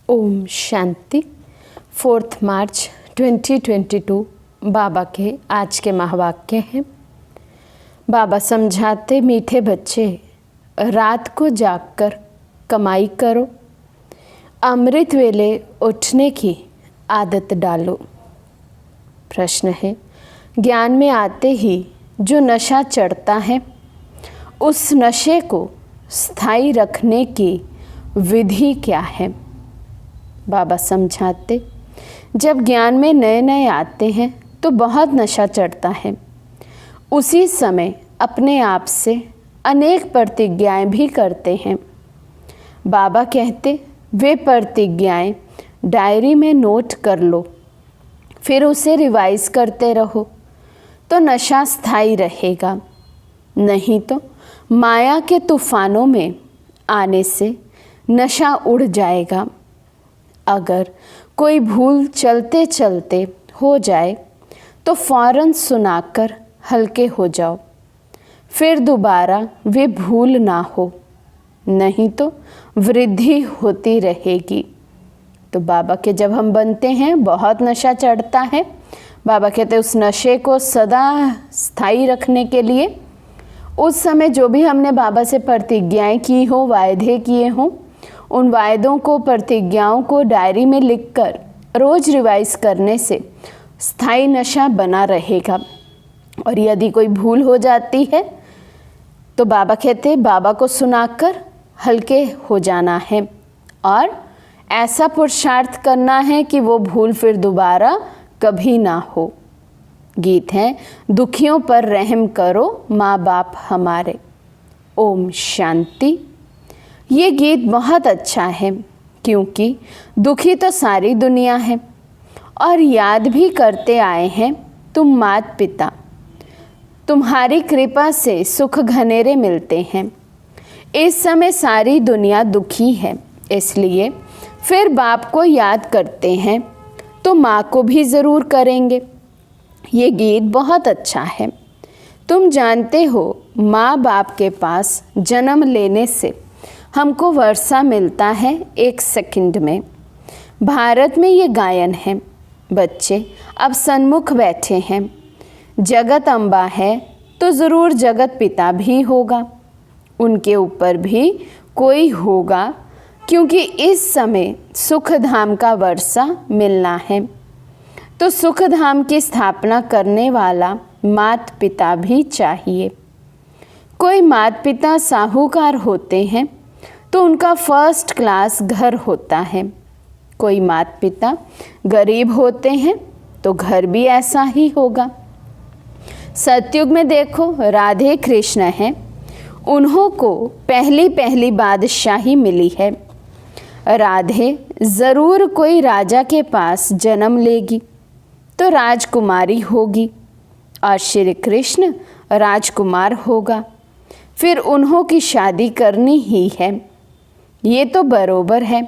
ओम शांति। 4 मार्च 2022 बाबा के आज के महावाक्य हैं। बाबा समझाते, मीठे बच्चे रात को जागकर कमाई करो, अमृत वेले उठने की आदत डालो। प्रश्न है, ज्ञान में आते ही जो नशा चढ़ता है उस नशे को स्थायी रखने की विधि क्या है? बाबा समझाते, जब ज्ञान में नए नए आते हैं तो बहुत नशा चढ़ता है। उसी समय अपने आप से अनेक प्रतिज्ञाएं भी करते हैं। बाबा कहते, वे प्रतिज्ञाएं डायरी में नोट कर लो, फिर उसे रिवाइज करते रहो तो नशा स्थायी रहेगा। नहीं तो माया के तूफानों में आने से नशा उड़ जाएगा। अगर कोई भूल चलते चलते हो जाए तो फौरन सुनाकर हल्के हो जाओ, फिर दोबारा वे भूल ना हो, नहीं तो वृद्धि होती रहेगी। तो बाबा के जब हम बनते हैं बहुत नशा चढ़ता है। बाबा कहते उस नशे को सदा स्थायी रखने के लिए उस समय जो भी हमने बाबा से प्रतिज्ञाएं की हो, वायदे किए हों, उन वायदों को, प्रतिज्ञाओं को डायरी में लिखकर रोज रिवाइज करने से स्थायी नशा बना रहेगा। और यदि कोई भूल हो जाती है तो बाबा कहते बाबा को सुनाकर हल्के हो जाना है और ऐसा पुरुषार्थ करना है कि वो भूल फिर दोबारा कभी ना हो। गीत है, दुखियों पर रहम करो माँ बाप हमारे। ओम शांति। ये गीत बहुत अच्छा है क्योंकि दुखी तो सारी दुनिया है और याद भी करते आए हैं तुम माता पिता, तुम्हारी कृपा से सुख घनेरे मिलते हैं। इस समय सारी दुनिया दुखी है, इसलिए फिर बाप को याद करते हैं तो माँ को भी ज़रूर करेंगे। ये गीत बहुत अच्छा है। तुम जानते हो, माँ बाप के पास जन्म लेने से हमको वर्षा मिलता है 1 सेकंड में। भारत में ये गायन है। बच्चे अब सन्मुख बैठे हैं। जगत अम्बा है तो ज़रूर जगत पिता भी होगा, उनके ऊपर भी कोई होगा, क्योंकि इस समय सुख धाम का वर्षा मिलना है। तो सुख धाम की स्थापना करने वाला माता पिता भी चाहिए। कोई माता पिता साहूकार होते हैं तो उनका फर्स्ट क्लास घर होता है। कोई माता पिता गरीब होते हैं तो घर भी ऐसा ही होगा। सतयुग में देखो, राधे कृष्ण हैं, उन्हों को पहली बादशाही मिली है। राधे ज़रूर कोई राजा के पास जन्म लेगी तो राजकुमारी होगी और श्री कृष्ण राजकुमार होगा, फिर उन्हों की शादी करनी ही है। ये तो बरोबर है।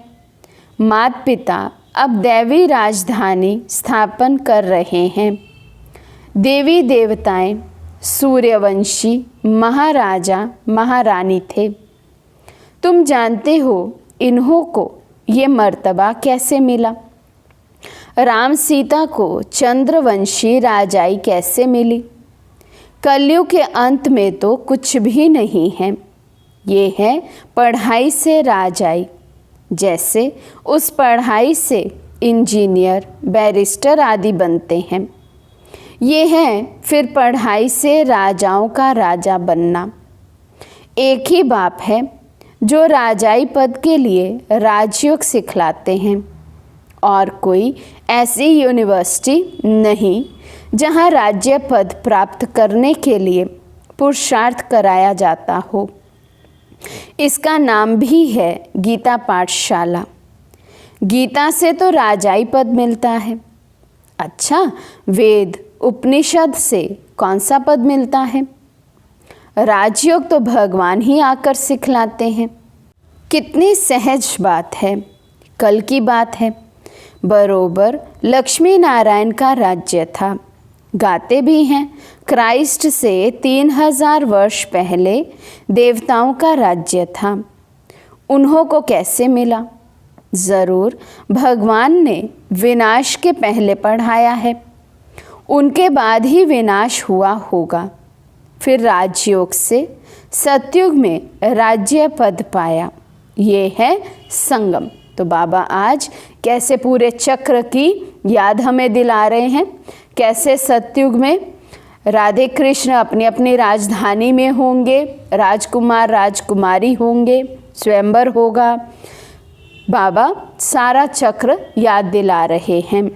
माता पिता अब दैवी राजधानी स्थापन कर रहे हैं। देवी देवताएं सूर्यवंशी महाराजा महारानी थे। तुम जानते हो इन्हों को ये मर्तबा कैसे मिला? राम सीता को चंद्रवंशी राजाई कैसे मिली? कलयुग के अंत में तो कुछ भी नहीं है। ये है पढ़ाई से राजाई। जैसे उस पढ़ाई से इंजीनियर, बैरिस्टर आदि बनते हैं, ये है फिर पढ़ाई से राजाओं का राजा बनना। एक ही बाप है जो राजाई पद के लिए राजयोग सिखलाते हैं और कोई ऐसी यूनिवर्सिटी नहीं जहां राज्य पद प्राप्त करने के लिए पुरुषार्थ कराया जाता हो। इसका नाम भी है गीता पाठशाला। गीता से तो राजाई पद मिलता है। अच्छा, वेद उपनिषद से कौन सा पद मिलता है? राजयोग तो भगवान ही आकर सिखलाते हैं। कितनी सहज बात है, कल की बात है। बरोबर लक्ष्मी नारायण का राज्य था। गाते भी हैं, क्राइस्ट से 3000 वर्ष पहले देवताओं का राज्य था। उन्हों को कैसे मिला? ज़रूर भगवान ने विनाश के पहले पढ़ाया है, उनके बाद ही विनाश हुआ होगा। फिर राजयोग से सतयुग में राज्य पद पाया। ये है संगम। तो बाबा आज कैसे पूरे चक्र की याद हमें दिला रहे हैं, कैसे सतयुग में राधे कृष्ण अपनी अपनी राजधानी में होंगे, राजकुमार राजकुमारी होंगे, स्वयंवर होगा। बाबा सारा चक्र याद दिला रहे हैं।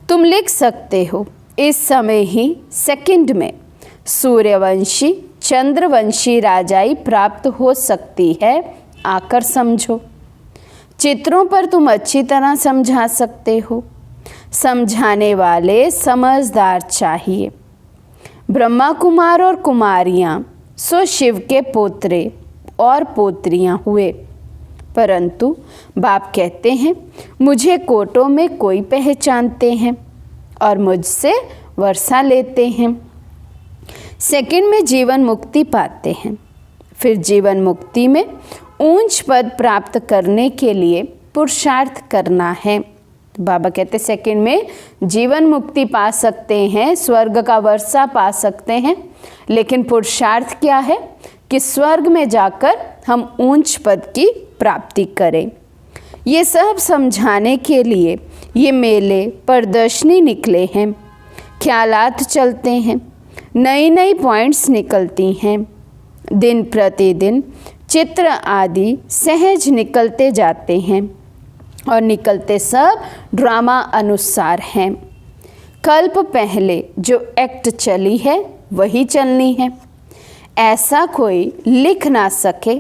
तुम लिख सकते हो, इस समय ही सेकंड में सूर्यवंशी चंद्रवंशी राजाई प्राप्त हो सकती है, आकर समझो। चित्रों पर तुम अच्छी तरह समझा सकते हो। समझाने वाले समझदार चाहिए। ब्रह्मा कुमार और कुमारियाँ सो शिव के पोतरे और पोत्रियाँ हुए, परंतु बाप कहते हैं मुझे कोटों में कोई पहचानते हैं और मुझसे वर्षा लेते हैं। सेकंड में जीवन मुक्ति पाते हैं। फिर जीवन मुक्ति में ऊंच पद प्राप्त करने के लिए पुरुषार्थ करना है। बाबा कहते सेकंड में जीवन मुक्ति पा सकते हैं, स्वर्ग का वर्षा पा सकते हैं, लेकिन पुरुषार्थ क्या है कि स्वर्ग में जाकर हम ऊंच पद की प्राप्ति करें। ये सब समझाने के लिए ये मेले प्रदर्शनी निकले हैं। ख्यालात चलते हैं, नई नई पॉइंट्स निकलती हैं। दिन प्रतिदिन चित्र आदि सहज निकलते जाते हैं और निकलते सब ड्रामा अनुसार हैं। कल्प पहले जो एक्ट चली है वही चलनी है। ऐसा कोई लिख ना सके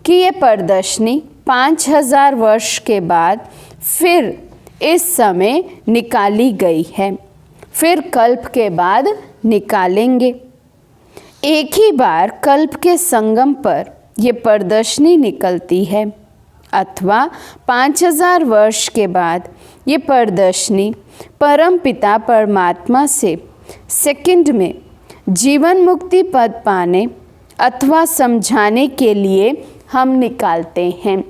कि ये प्रदर्शनी 5000 वर्ष के बाद फिर इस समय निकाली गई है, फिर कल्प के बाद निकालेंगे। एक ही बार कल्प के संगम पर ये प्रदर्शनी निकलती है, अथवा 5000 वर्ष के बाद ये प्रदर्शनी परम पिता परमात्मा से सेकंड में जीवन मुक्ति पद पाने अथवा समझाने के लिए हम निकालते हैं।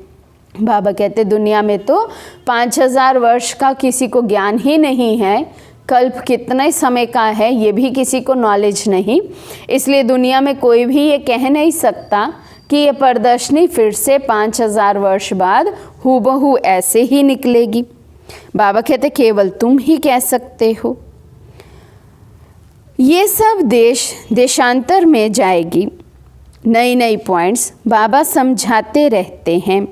बाबा कहते दुनिया में तो 5000 वर्ष का किसी को ज्ञान ही नहीं है, कल्प कितने समय का है ये भी किसी को नॉलेज नहीं। इसलिए दुनिया में कोई भी ये कह नहीं सकता कि ये प्रदर्शनी फिर से 5000 वर्ष बाद हूबहू ऐसे ही निकलेगी। बाबा कहते केवल तुम ही कह सकते हो। ये सब देश देशांतर में जाएगी। नई नई पॉइंट्स बाबा समझाते रहते हैं।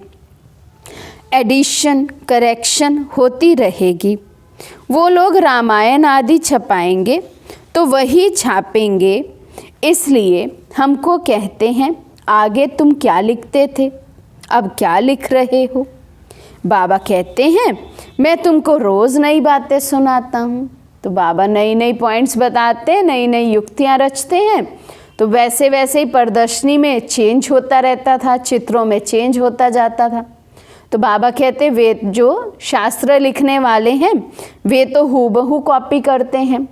एडिशन करेक्शन होती रहेगी। वो लोग रामायण आदि छपाएंगे तो वही छापेंगे। इसलिए हमको कहते हैं आगे तुम क्या लिखते थे, अब क्या लिख रहे हो। बाबा कहते हैं मैं तुमको रोज़ नई बातें सुनाता हूँ। तो बाबा नई नई पॉइंट्स बताते हैं, नई नई युक्तियाँ रचते हैं। तो वैसे वैसे ही प्रदर्शनी में चेंज होता रहता था, चित्रों में चेंज होता जाता था। तो बाबा कहते वे जो शास्त्र लिखने वाले हैं वे तो हूबहू कॉपी करते हैं,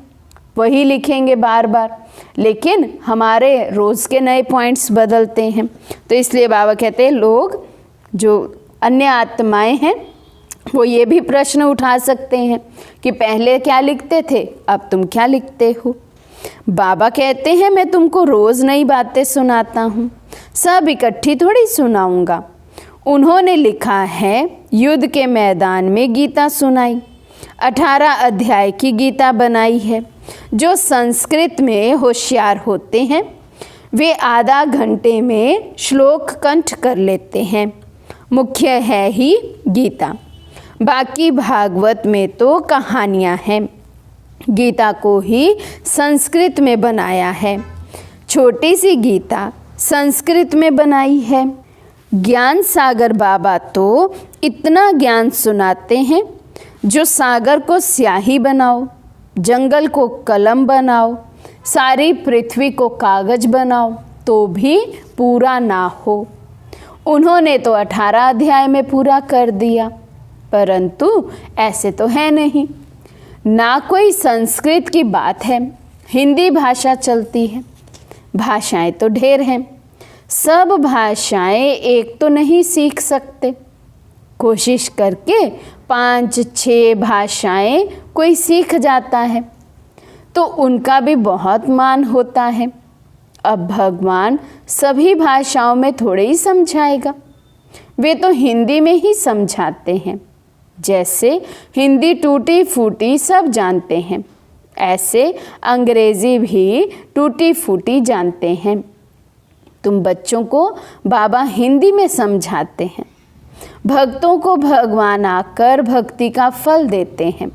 वही लिखेंगे बार बार, लेकिन हमारे रोज़ के नए पॉइंट्स बदलते हैं। तो इसलिए बाबा कहते हैं लोग जो अन्य आत्माएं हैं वो ये भी प्रश्न उठा सकते हैं कि पहले क्या लिखते थे, अब तुम क्या लिखते हो। बाबा कहते हैं मैं तुमको रोज़ नई बातें सुनाता हूँ, सब इकट्ठी थोड़ी सुनाऊँगा। उन्होंने लिखा है युद्ध के मैदान में गीता सुनाई, 18 अध्याय की गीता बनाई है। जो संस्कृत में होशियार होते हैं वे आधा घंटे में श्लोक कंठ कर लेते हैं। मुख्य है ही गीता, बाकी भागवत में तो कहानियाँ हैं। गीता को ही संस्कृत में बनाया है, छोटी सी गीता संस्कृत में बनाई है। ज्ञान सागर बाबा तो इतना ज्ञान सुनाते हैं जो सागर को स्याही बनाओ, जंगल को कलम बनाओ, सारी पृथ्वी को कागज बनाओ तो भी पूरा ना हो। उन्होंने तो 18 अध्याय में पूरा कर दिया, परंतु ऐसे तो है नहीं। ना कोई संस्कृत की बात है, हिंदी भाषा चलती है। भाषाएं तो ढेर हैं, सब भाषाएं एक तो नहीं सीख सकते। कोशिश करके 5-6 भाषाएं कोई सीख जाता है तो उनका भी बहुत मान होता है। अब भगवान सभी भाषाओं में थोड़े ही समझाएगा, वे तो हिंदी में ही समझाते हैं। जैसे हिंदी टूटी फूटी सब जानते हैं, ऐसे अंग्रेजी भी टूटी फूटी जानते हैं। तुम बच्चों को बाबा हिंदी में समझाते हैं, भक्तों को भगवान आकर भक्ति का फल देते हैं।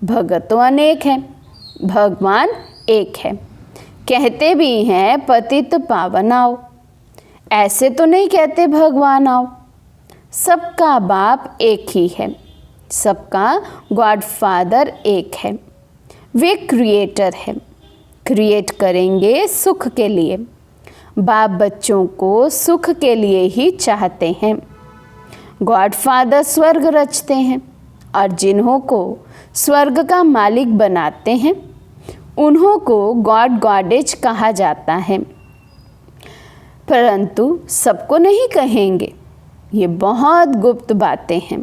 भगत तो अनेक हैं, भगवान एक है। कहते भी हैं पतित पावन आओ, ऐसे तो नहीं कहते भगवान आओ। सबका बाप एक ही है, सबका गॉड फादर एक है। वे क्रिएटर है, क्रिएट करेंगे सुख के लिए। बाप बच्चों को सुख के लिए ही चाहते हैं। गॉड फादर स्वर्ग रचते हैं और जिन्हों को स्वर्ग का मालिक बनाते हैं उन्हों को गॉड गॉडेज कहा जाता है। परंतु सबको नहीं कहेंगे, ये बहुत गुप्त बातें हैं।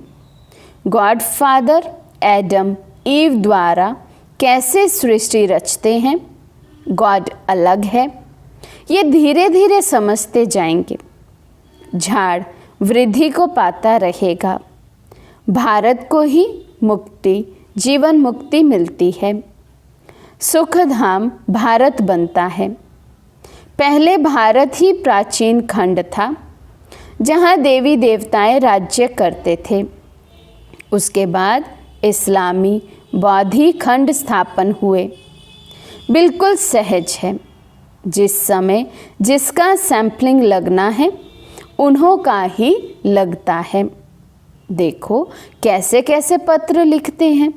गॉड फादर एडम ईव द्वारा कैसे सृष्टि रचते हैं, गॉड अलग है, ये धीरे धीरे समझते जाएंगे। झाड़ वृद्धि को पाता रहेगा। भारत को ही मुक्ति, जीवन मुक्ति मिलती है। सुख धाम भारत बनता है। पहले भारत ही प्राचीन खंड था जहाँ देवी देवताएं राज्य करते थे। उसके बाद इस्लामी बौद्धी खंड स्थापन हुए। बिल्कुल सहज है। जिस समय जिसका सैंपलिंग लगना है उन्हों का ही लगता है। देखो कैसे कैसे पत्र लिखते हैं।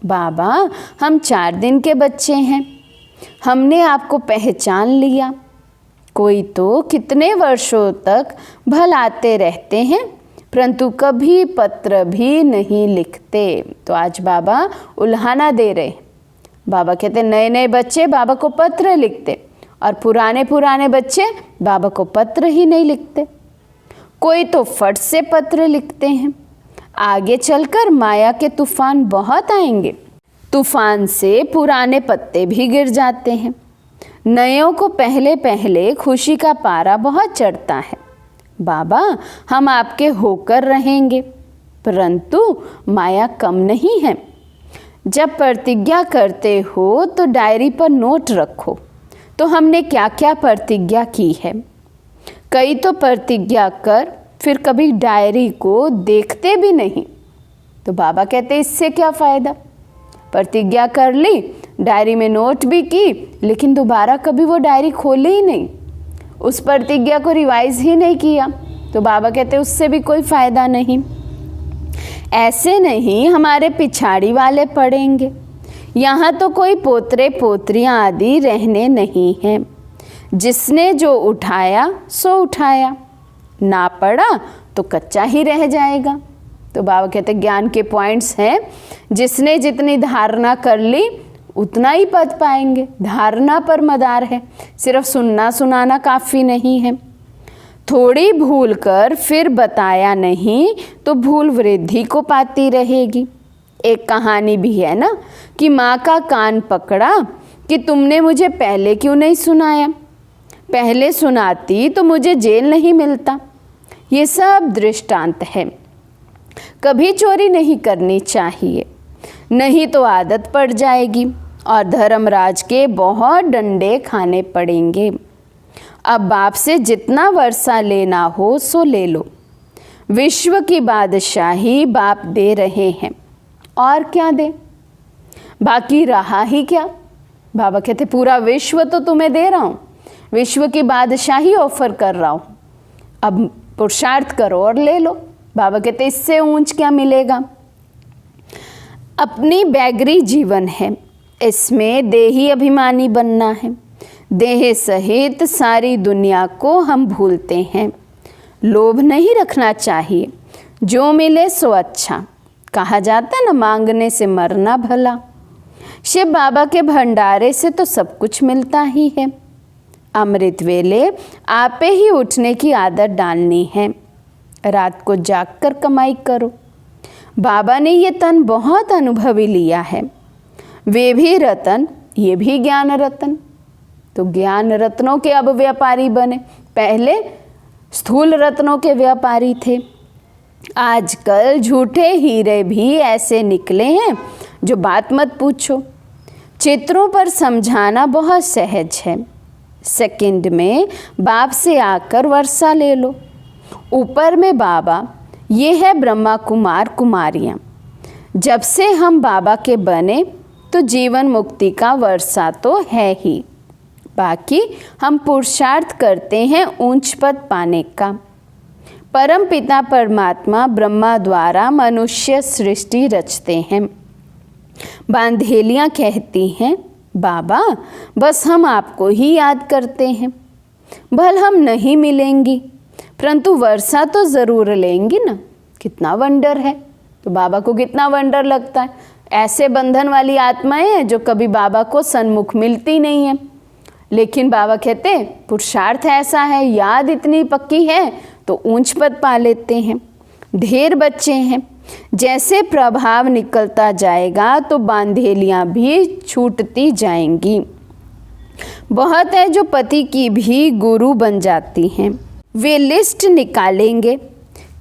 बाबा हम 4 दिन के बच्चे हैं, हमने आपको पहचान लिया। कोई तो कितने वर्षों तक भलाते रहते हैं परंतु कभी पत्र भी नहीं लिखते। तो आज बाबा उल्हाना दे रहे। बाबा कहते नए नए बच्चे बाबा को पत्र लिखते और पुराने पुराने बच्चे बाबा को पत्र ही नहीं लिखते। कोई तो फट से पत्र लिखते हैं। आगे चलकर माया के तूफान बहुत आएंगे। तूफान से पुराने पत्ते भी गिर जाते हैं। नयों को पहले पहले खुशी का पारा बहुत चढ़ता है। बाबा हम आपके होकर रहेंगे, परंतु माया कम नहीं है। जब प्रतिज्ञा करते हो तो डायरी पर नोट रखो तो हमने क्या क्या प्रतिज्ञा की है। कई तो प्रतिज्ञा कर फिर कभी डायरी को देखते भी नहीं। तो बाबा कहते इससे क्या फ़ायदा। प्रतिज्ञा कर ली, डायरी में नोट भी की, लेकिन दोबारा कभी वो डायरी खोली ही नहीं, उस प्रतिज्ञा को रिवाइज ही नहीं किया। तो बाबा कहते उससे भी कोई फ़ायदा नहीं। ऐसे नहीं हमारे पिछाड़ी वाले पढ़ेंगे। यहाँ तो कोई पोतरे पोतरियाँ आदि रहने नहीं हैं। जिसने जो उठाया सो उठाया, ना पढ़ा तो कच्चा ही रह जाएगा। तो बाबा कहते ज्ञान के पॉइंट्स हैं। जिसने जितनी धारणा कर ली उतना ही पद पाएंगे। धारणा पर मदार है, सिर्फ सुनना सुनाना काफ़ी नहीं है। थोड़ी भूल कर फिर बताया नहीं तो भूल वृद्धि को पाती रहेगी। एक कहानी भी है ना कि माँ का कान पकड़ा कि तुमने मुझे पहले क्यों नहीं सुनाया, पहले सुनाती तो मुझे जेल नहीं मिलता। ये सब दृष्टांत है। कभी चोरी नहीं करनी चाहिए, नहीं तो आदत पड़ जाएगी और धर्मराज के बहुत डंडे खाने पड़ेंगे। अब बाप से जितना वर्षा लेना हो सो ले लो। विश्व की बादशाही बाप दे रहे हैं, और क्या दे, बाकी रहा ही क्या। बाबा कहते पूरा विश्व तो तुम्हें दे रहा हूँ, विश्व की बादशाही ऑफर कर रहा हूँ, अब पुरुषार्थ करो और ले लो। बाबा कहते इससे ऊंच क्या मिलेगा। अपनी बैगरी जीवन है, इसमें देही अभिमानी बनना है। देह सहित सारी दुनिया को हम भूलते हैं। लोभ नहीं रखना चाहिए, जो मिले सो अच्छा। कहा जाता है ना मांगने से मरना भला। शिव बाबा के भंडारे से तो सब कुछ मिलता ही है। अमृत वेले आपे ही उठने की आदत डालनी है। रात को जागकर कमाई करो। बाबा ने ये तन बहुत अनुभवी लिया है, वे भी रतन, ये भी ज्ञान रतन। तो ज्ञान रत्नों के अब व्यापारी बने, पहले स्थूल रत्नों के व्यापारी थे। आजकल झूठे हीरे भी ऐसे निकले हैं जो बात मत पूछो। चित्रों पर समझाना बहुत सहज है, सेकंड में बाप से आकर वर्षा ले लो। ऊपर में बाबा, ये है ब्रह्मा कुमार कुमारियाँ। जब से हम बाबा के बने तो जीवन मुक्ति का वर्षा तो है ही, बाकी हम पुरुषार्थ करते हैं ऊंच पद पाने का। परम पिता परमात्मा ब्रह्मा द्वारा मनुष्य सृष्टि रचते हैं। बांधेलियाँ कहती हैं, बाबा बस हम आपको ही याद करते हैं, भल हम नहीं मिलेंगी परंतु वर्षा तो ज़रूर लेंगी ना। कितना वंडर है। तो बाबा को कितना वंडर लगता है। ऐसे बंधन वाली आत्माएं हैं जो कभी बाबा को सन्मुख मिलती नहीं है, लेकिन बाबा कहते पुरुषार्थ ऐसा है, याद इतनी पक्की है तो ऊंच पद पा लेते हैं। ढेर बच्चे हैं, जैसे प्रभाव निकलता जाएगा तो बांधेलियाँ भी छूटती जाएंगी। बहुत है जो पति की भी गुरु बन जाती हैं। वे लिस्ट निकालेंगे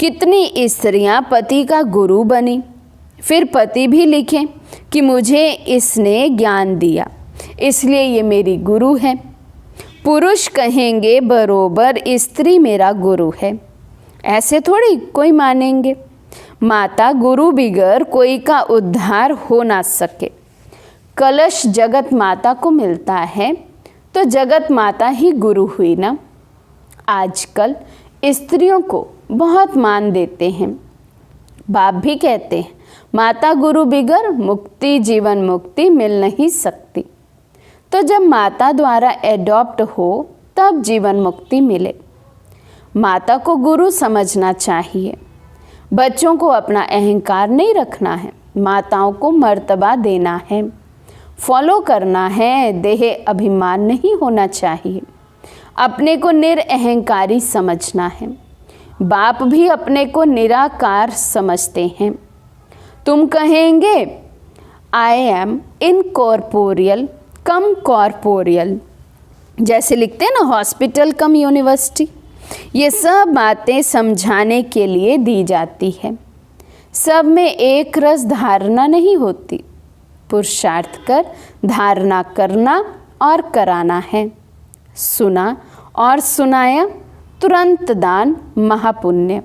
कितनी स्त्रियां पति का गुरु बनी, फिर पति भी लिखें कि मुझे इसने ज्ञान दिया इसलिए ये मेरी गुरु है। पुरुष कहेंगे बरोबर स्त्री मेरा गुरु है, ऐसे थोड़ी कोई मानेंगे। माता गुरु बिगर कोई का उद्धार हो ना सके। कलश जगत माता को मिलता है तो जगत माता ही गुरु हुई ना। आजकल स्त्रियों को बहुत मान देते हैं। बाप भी कहते हैं माता गुरु बिगर मुक्ति जीवन मुक्ति मिल नहीं सकती। तो जब माता द्वारा एडॉप्ट हो तब जीवन मुक्ति मिले। माता को गुरु समझना चाहिए। बच्चों को अपना अहंकार नहीं रखना है, माताओं को मर्तबा देना है, फॉलो करना है, देह अभिमान नहीं होना चाहिए। अपने को निरअहंकारी समझना है। बाप भी अपने को निराकार समझते हैं। तुम कहेंगे I am incorporeal come corporeal, जैसे लिखते हैं ना हॉस्पिटल कम यूनिवर्सिटी। ये सब बातें समझाने के लिए दी जाती है। सब में एक रस धारणा नहीं होती। पुरुषार्थ कर धारणा करना और कराना है। सुना और सुनाया, तुरंत दान महापुण्य।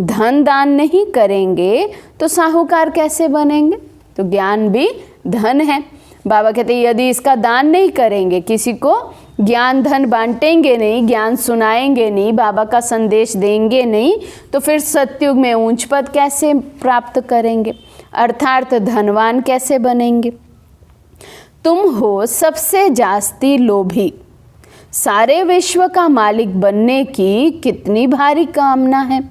धन दान नहीं करेंगे तो साहूकार कैसे बनेंगे। तो ज्ञान भी धन है। बाबा कहते हैं यदि इसका दान नहीं करेंगे, किसी को ज्ञान धन बांटेंगे नहीं, ज्ञान सुनाएंगे नहीं, बाबा का संदेश देंगे नहीं, तो फिर सतयुग में ऊंच पद कैसे प्राप्त करेंगे, अर्थात धनवान कैसे बनेंगे। तुम हो सबसे जास्ती लोभी। सारे विश्व का मालिक बनने की कितनी भारी कामना है।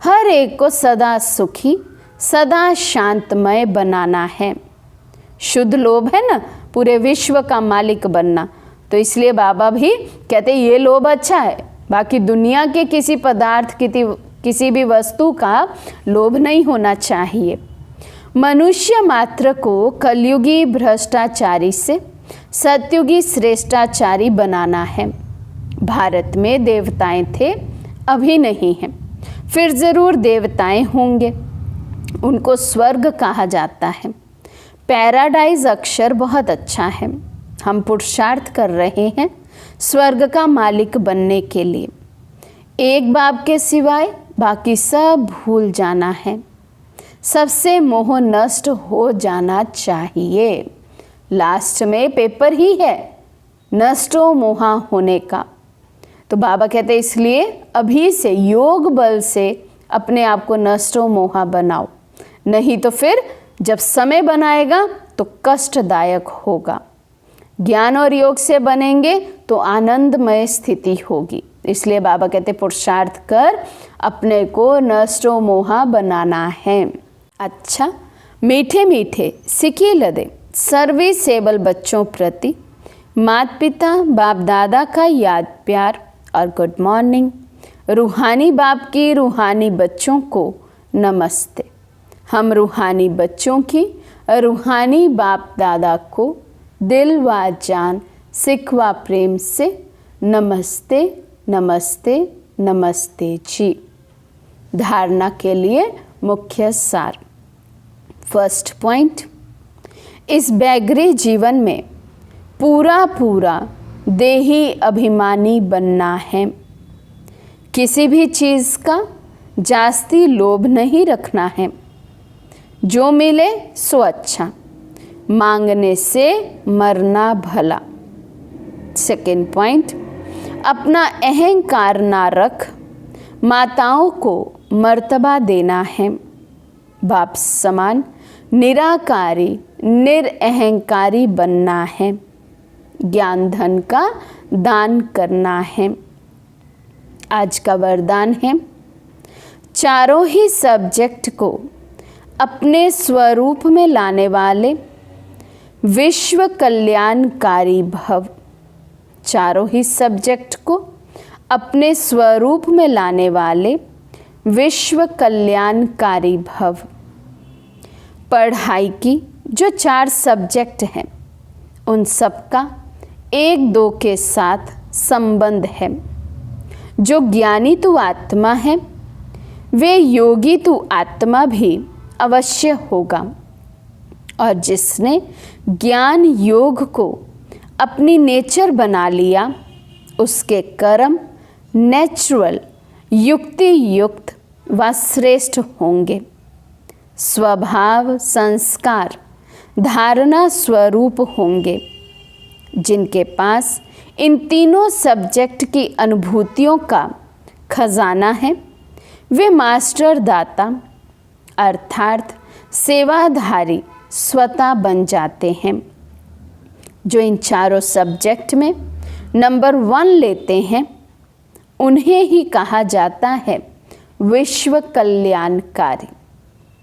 हर एक को सदा सुखी सदा शांतमय बनाना है। शुद्ध लोभ है ना, पूरे विश्व का मालिक बनना। तो इसलिए बाबा भी कहते ये लोभ अच्छा है, बाकी दुनिया के किसी पदार्थ किसी भी वस्तु का लोभ नहीं होना चाहिए। मनुष्य मात्र को कलयुगी भ्रष्टाचारी से सतयुगी श्रेष्ठाचारी बनाना है। भारत में देवताएं थे, अभी नहीं हैं, फिर ज़रूर देवताएं होंगे। उनको स्वर्ग कहा जाता है। पैराडाइज अक्षर बहुत अच्छा है। हम पुरुषार्थ कर रहे हैं स्वर्ग का मालिक बनने के लिए। एक बाप के सिवाय बाकी सब भूल जाना है। सबसे मोह नष्ट हो जाना चाहिए। लास्ट में पेपर ही है नष्टो मोहा होने का। तो बाबा कहते हैं इसलिए अभी से योग बल से अपने आप को नष्टो मोहा बनाओ, नहीं तो फिर जब समय बनाएगा तो कष्टदायक होगा। ज्ञान और योग से बनेंगे तो आनंदमय स्थिति होगी। इसलिए बाबा कहते पुरुषार्थ कर अपने को नष्टो मोहा बनाना है। अच्छा, मीठे मीठे सिकी लदे सर्विसेबल बच्चों प्रति माता पिता बाप दादा का याद प्यार और गुड मॉर्निंग। रूहानी बाप की रूहानी बच्चों को नमस्ते। हम रूहानी बच्चों की रूहानी बाप दादा को दिल व जान सिख व प्रेम से नमस्ते नमस्ते नमस्ते जी। धारणा के लिए मुख्य सार। फर्स्ट पॉइंट, इस बैगरी जीवन में पूरा पूरा देही अभिमानी बनना है। किसी भी चीज़ का जास्ती लोभ नहीं रखना है। जो मिले सो अच्छा, मांगने से मरना भला। सेकेंड पॉइंट, अपना अहंकार ना रख, माताओं को मर्तबा देना है। बाप समान निराकारी निरअहंकारी बनना है। ज्ञान धन का दान करना है। आज का वरदान है, चारों ही सब्जेक्ट को अपने स्वरूप में लाने वाले विश्व कल्याणकारी भव। चारों ही सब्जेक्ट को अपने स्वरूप में लाने वाले विश्व कल्याणकारी भव। पढ़ाई की जो 4 सब्जेक्ट हैं उन सबका 1-2 के साथ संबंध है। जो ज्ञानी तू आत्मा है वे योगी तू आत्मा भी अवश्य होगा। और जिसने ज्ञान योग को अपनी नेचर बना लिया उसके कर्म नेचुरल युक्ति युक्त व श्रेष्ठ होंगे। स्वभाव संस्कार धारणा स्वरूप होंगे। जिनके पास इन तीनों सब्जेक्ट की अनुभूतियों का खजाना है वे मास्टर दाता अर्थात सेवाधारी स्वतः बन जाते हैं। जो इन चारों सब्जेक्ट में नंबर 1 लेते हैं उन्हें ही कहा जाता है विश्व कल्याणकारी।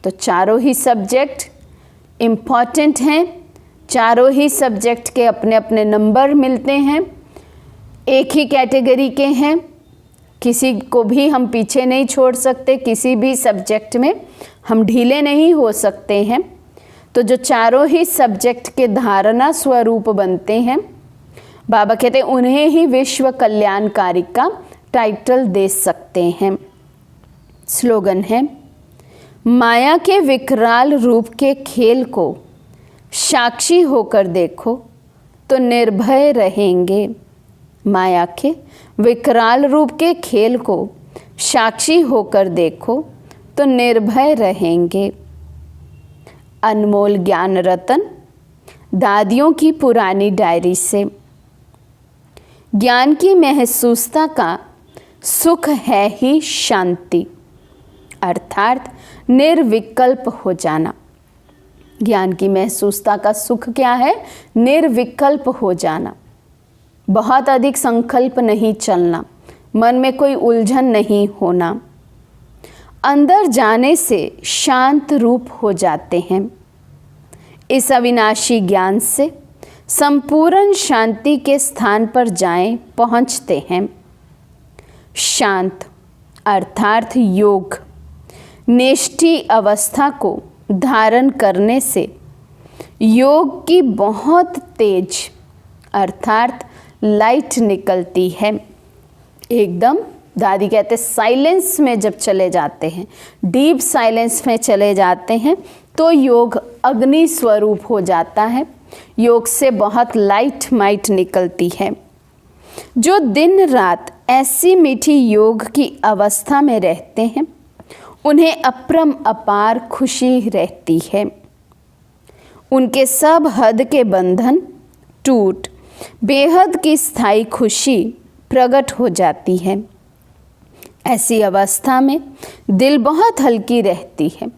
तो चारों ही सब्जेक्ट इम्पॉर्टेंट हैं। चारों ही सब्जेक्ट के अपने अपने नंबर मिलते हैं। एक ही कैटेगरी के हैं, किसी को भी हम पीछे नहीं छोड़ सकते। किसी भी सब्जेक्ट में हम ढीले नहीं हो सकते हैं। तो जो चारों ही सब्जेक्ट के धारणा स्वरूप बनते हैं, बाबा कहते हैं उन्हें ही विश्व कल्याणकारी का टाइटल दे सकते हैं। स्लोगन है, माया के विकराल रूप के खेल को साक्षी होकर देखो तो निर्भय रहेंगे। माया के विकराल रूप के खेल को साक्षी होकर देखो तो निर्भय रहेंगे। अनमोल ज्ञान रतन दादियों की पुरानी डायरी से। ज्ञान की महसूसता का सुख है ही शांति अर्थात निर्विकल्प हो जाना। ज्ञान की महसूसता का सुख क्या है? निर्विकल्प हो जाना। बहुत अधिक संकल्प नहीं चलना, मन में कोई उलझन नहीं होना। अंदर जाने से शांत रूप हो जाते हैं। इस अविनाशी ज्ञान से संपूर्ण शांति के स्थान पर जाएं पहुंचते हैं। शांत अर्थात योग नेष्ठी अवस्था को धारण करने से योग की बहुत तेज अर्थात लाइट निकलती है। एकदम दादी कहते साइलेंस में जब चले जाते हैं, डीप साइलेंस में चले जाते हैं तो योग अग्नि स्वरूप हो जाता है। योग से बहुत लाइट माइट निकलती है। जो दिन रात ऐसी मीठी योग की अवस्था में रहते हैं उन्हें अपरम अपार खुशी रहती है। उनके सब हद के बंधन टूट बेहद की स्थायी खुशी प्रकट हो जाती है। ऐसी अवस्था में दिल बहुत हल्की रहती है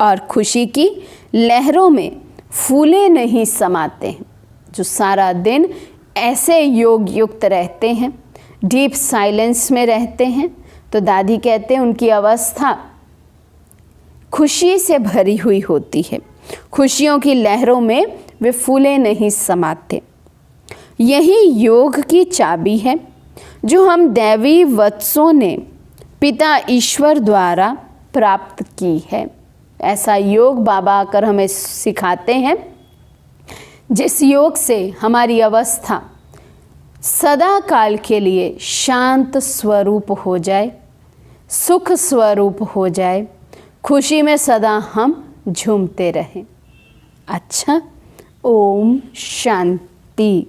और खुशी की लहरों में फूले नहीं समाते हैं। जो सारा दिन ऐसे योग युक्त रहते हैं, डीप साइलेंस में रहते हैं, तो दादी कहते हैं उनकी अवस्था खुशी से भरी हुई होती है। खुशियों की लहरों में वे फूले नहीं समाते। यही योग की चाबी है जो हम दैवी वत्सों ने पिता ईश्वर द्वारा प्राप्त की है। ऐसा योग बाबा आकर हमें सिखाते हैं जिस योग से हमारी अवस्था सदा काल के लिए शांत स्वरूप हो जाए, सुख स्वरूप हो जाए, खुशी में सदा हम झूमते रहें। अच्छा, ओम शांति।